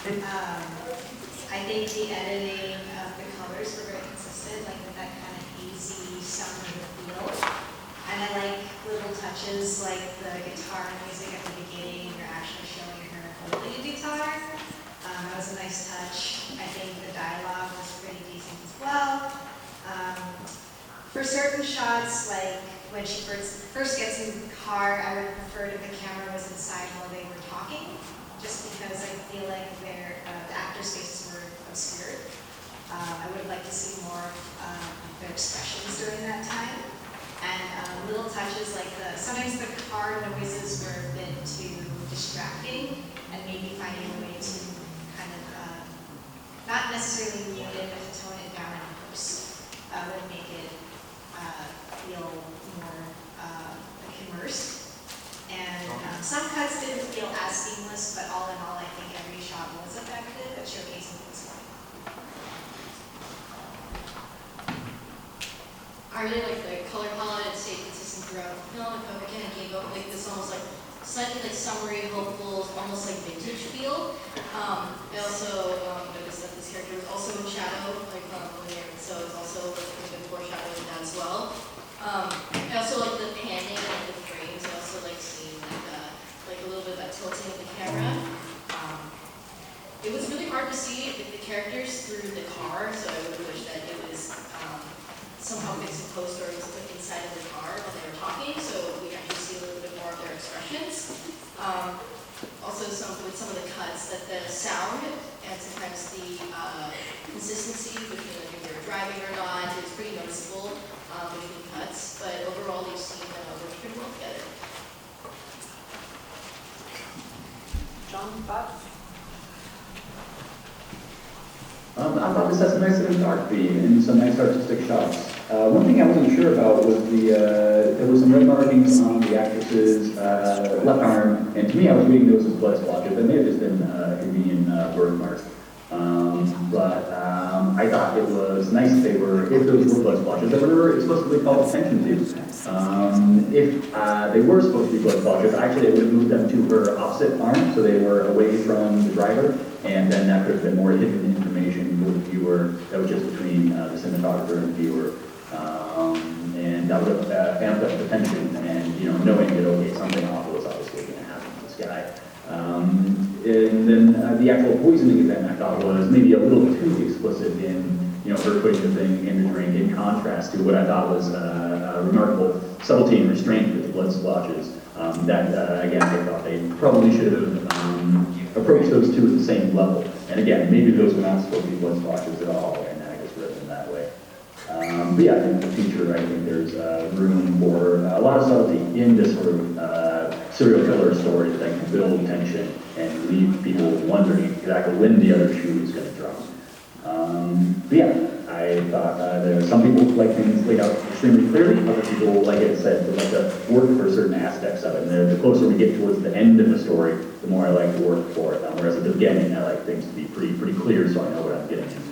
I think the editing of the colors were very consistent, like with that kind of hazy summer feel. And I like little touches like the guitar music at the beginning, you're actually showing her holding a guitar. That was a nice touch. I think the dialogue was pretty decent as well. For certain shots, like when she first gets in the car, I would prefer if the camera was inside while they were talking, just because I feel like the actors' faces were obscured. I would like to see more of their expressions during that time. And little touches like sometimes the car noises were a bit too distracting, and maybe finding a way to kind of, not necessarily mute it, but to tone it down in post would make it feel more like immersed. And some cuts didn't feel as seamless, but all in all, I think every shot was effective at showcasing what's going on. I really like the color palette. It stayed consistent throughout the film. Again, it gave out like this almost like slightly like summery, hopeful, almost like vintage feel. I also noticed that this character was also in shadow, like so it's also like a good foreshadowing that as well. I also like the panning and the frames. I also like seeing like a little bit of that tilting of the camera. It was really hard to see the characters through the car, so I would wish that it was somehow fixed in post or like inside of the car when they were talking, so we actually see a little bit more of their expressions. Also, with some of the cuts, that the sound and sometimes the consistency between like if they were driving or not is pretty noticeable between cuts. But overall, they've seen work pretty well together. John, thoughts? I thought this had some nice little dark theme and some nice artistic shots. One thing I wasn't sure about was there were some red markings on the actress's left arm, and to me I was reading those as blood splotches. That may have just been a convenient birthmark. I thought it was nice that if those were blood splotches, that were explicitly called attention to. If they were supposed to be blood splotches, actually I would have moved them to her opposite arm, so they were away from the driver, and then that could have been more hidden information for the viewer that was just between the cinematographer and the viewer. And that would have amped up the tension, and knowing that okay, something awful was obviously going to happen to this guy. And then the actual poisoning event I thought was maybe a little too explicit in her putting the thing in the drink, in contrast to what I thought was a remarkable subtlety and restraint with the blood splotches. Again, I thought they probably should have approached those two at the same level. And again, maybe those were not supposed to be blood splotches at all, and I just read them that way. But yeah, I think in the future, I think there's room for a lot of subtlety in this sort of serial killer story that can build tension and leave people wondering exactly when the other shoe is going to drop. But yeah, I thought there are some people like things laid out extremely clearly, other people, like I said, would like to work for certain aspects of it. And the closer we get towards the end of the story, the more I like to work for it. Whereas at the beginning, I like things to be pretty clear so I know what I'm getting into.